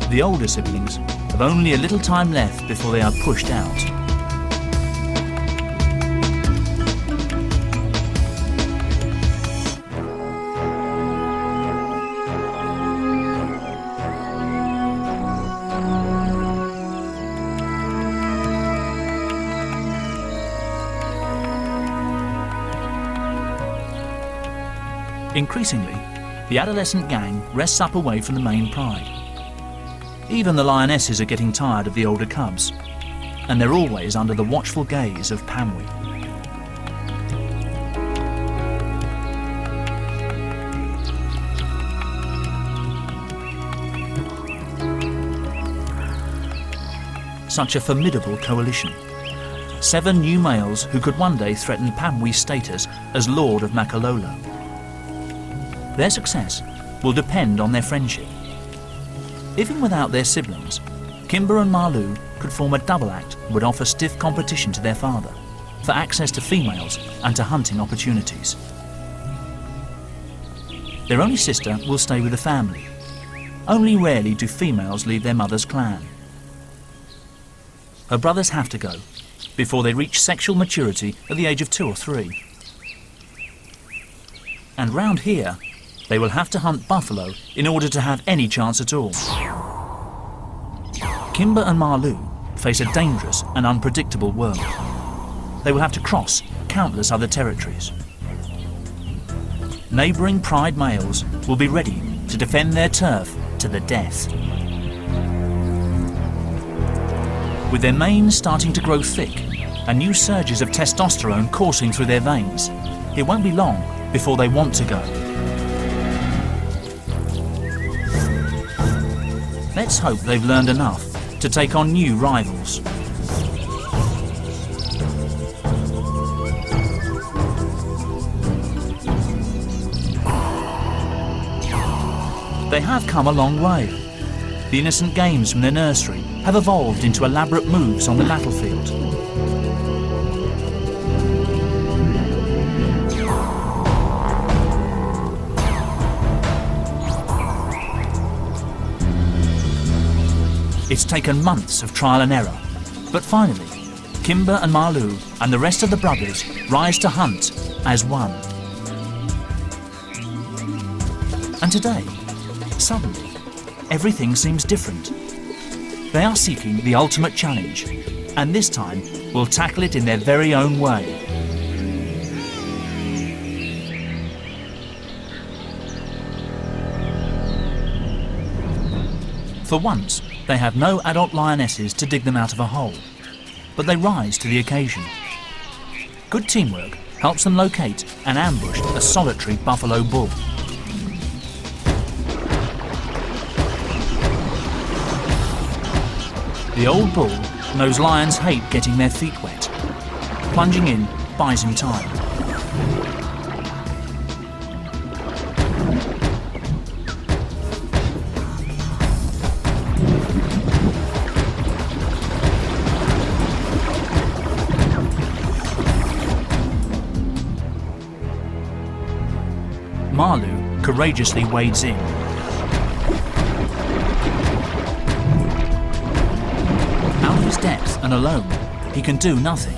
The older siblings have only a little time left before they are pushed out. Increasingly, the adolescent gang rests up away from the main pride. Even the lionesses are getting tired of the older cubs, and they're always under the watchful gaze of Pamwi. Such a formidable coalition. 7 new males who could one day threaten Pamwi's status as Lord of Makalola. Their success will depend on their friendship. Even without their siblings, Kimber and Malu could form a double act that would offer stiff competition to their father for access to females and to hunting opportunities. Their only sister will stay with the family. Only rarely do females leave their mother's clan. Her brothers have to go before they reach sexual maturity at the age of 2 or 3. And round here, they will have to hunt buffalo in order to have any chance at all. Kimber and Malu face a dangerous and unpredictable world. They will have to cross countless other territories. Neighbouring pride males will be ready to defend their turf to the death. With their manes starting to grow thick and new surges of testosterone coursing through their veins, it won't be long before they want to go. Let's hope they've learned enough to take on new rivals. They have come a long way. The innocent games from their nursery have evolved into elaborate moves on the battlefield. It's taken months of trial and error, but finally, Kimber and Malu and the rest of the brothers rise to hunt as one. And today, suddenly, everything seems different. They are seeking the ultimate challenge, and this time will tackle it in their very own way. For once, they have no adult lionesses to dig them out of a hole, but they rise to the occasion. Good teamwork helps them locate and ambush a solitary buffalo bull. The old bull knows lions hate getting their feet wet. Plunging in buys him time. Malu courageously wades in. Out of his depth and alone, he can do nothing.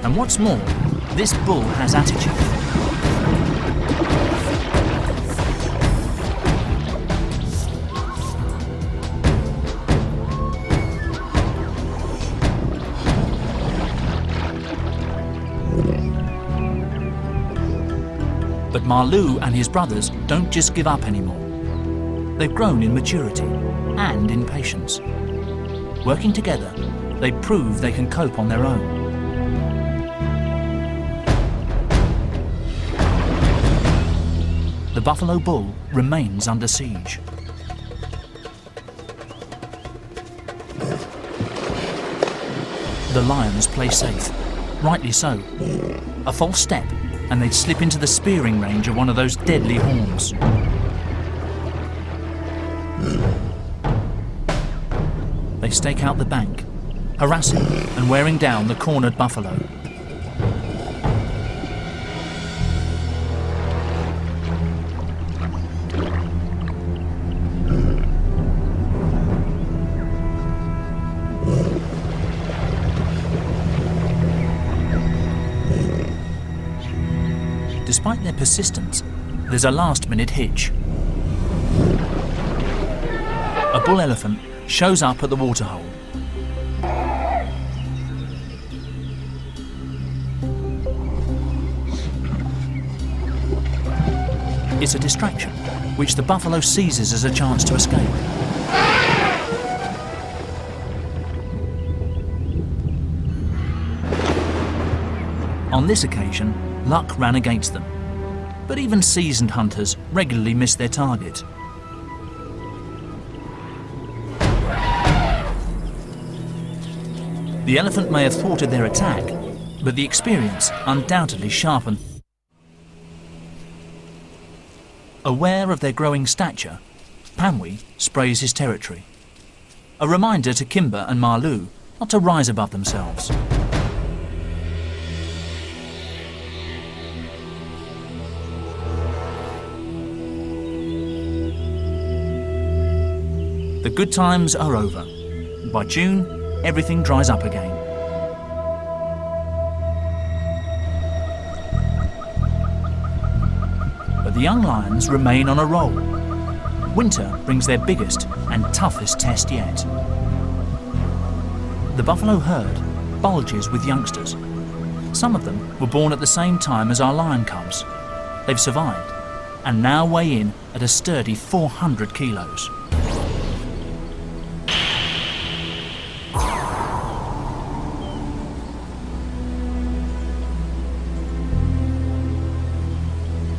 And what's more, this bull has attitude. But Malu and his brothers don't just give up anymore. They've grown in maturity and in patience. Working together, they prove they can cope on their own. The buffalo bull remains under siege. The lions play safe, rightly so. A false step and they'd slip into the spearing range of one of those deadly horns. They stake out the bank, harassing and wearing down the cornered buffalo. despite their persistence, there's a last-minute hitch. A bull elephant shows up at the waterhole. It's a distraction, which the buffalo seizes as a chance to escape. On this occasion, luck ran against them, but even seasoned hunters regularly miss their target. The elephant may have thwarted their attack, but the experience undoubtedly sharpened. Aware of their growing stature, Pamwi sprays his territory. A reminder to Kimber and Malu not to rise above themselves. The good times are over. By June, everything dries up again. But the young lions remain on a roll. Winter brings their biggest and toughest test yet. The buffalo herd bulges with youngsters. Some of them were born at the same time as our lion cubs. They've survived and now weigh in at a sturdy 400 kilos.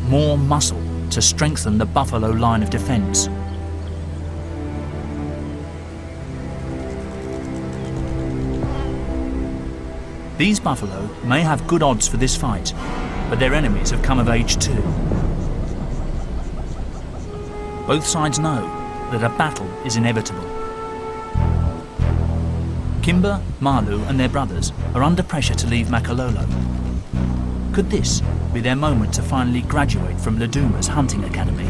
More muscle to strengthen the buffalo line of defence. These buffalo may have good odds for this fight, but their enemies have come of age too. Both sides know that a battle is inevitable. Kimber, Malu and their brothers are under pressure to leave Makololo. Could this be their moment to finally graduate from Laduma's hunting academy?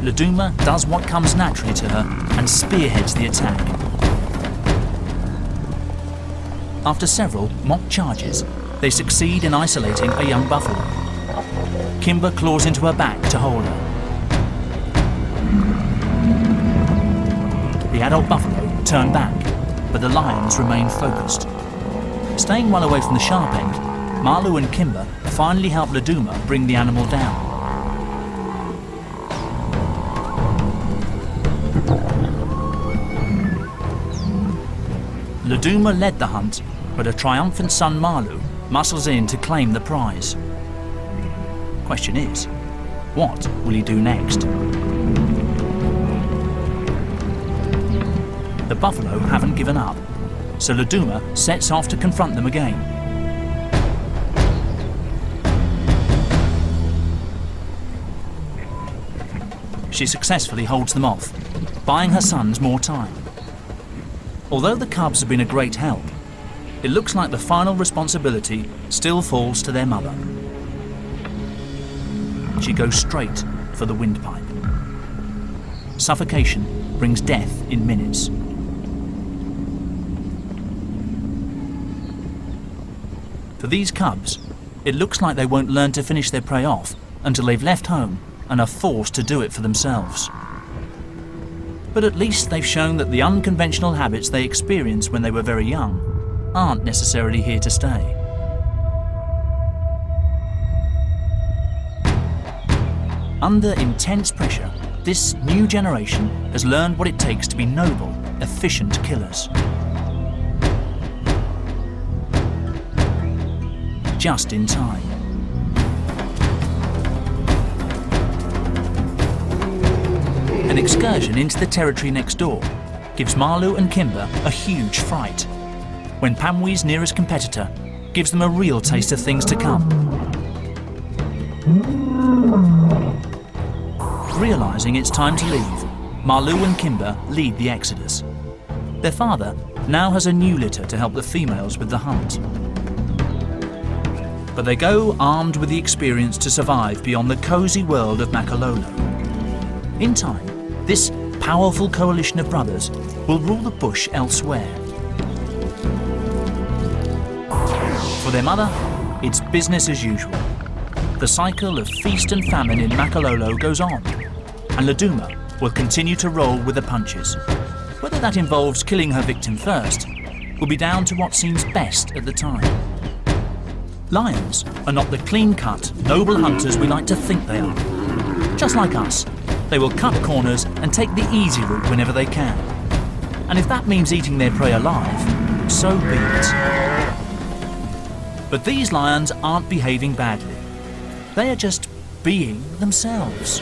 Laduma does what comes naturally to her and spearheads the attack. After several mock charges, they succeed in isolating a young buffalo. Kimber claws into her back to hold her. The adult buffalo turn back, but the lions remain focused. Staying well away from the sharp end, Malu and Kimber finally help Laduma bring the animal down. Laduma led the hunt, but a triumphant son Malu muscles in to claim the prize. Question is, what will he do next? The buffalo haven't given up, so Laduma sets off to confront them again. She successfully holds them off, buying her sons more time. Although the cubs have been a great help, it looks like the final responsibility still falls to their mother. She goes straight for the windpipe. Suffocation brings death in minutes. For these cubs, it looks like they won't learn to finish their prey off until they've left home and are forced to do it for themselves. But at least they've shown that the unconventional habits they experienced when they were very young aren't necessarily here to stay. Under intense pressure, this new generation has learned what it takes to be noble, efficient killers. Just in time. An excursion into the territory next door gives Malu and Kimber a huge fright, when Pamwi's nearest competitor gives them a real taste of things to come. Realising it's time to leave, Malu and Kimber lead the exodus. Their father now has a new litter to help the females with the hunt. But they go armed with the experience to survive beyond the cosy world of Makololo. In time, this powerful coalition of brothers will rule the bush elsewhere. For their mother, it's business as usual. The cycle of feast and famine in Makololo goes on, and Laduma will continue to roll with the punches. Whether that involves killing her victim first will be down to what seems best at the time. Lions are not the clean-cut, noble hunters we like to think they are. Just like us, they will cut corners and take the easy route whenever they can. And if that means eating their prey alive, so be it. But these lions aren't behaving badly. They are just being themselves.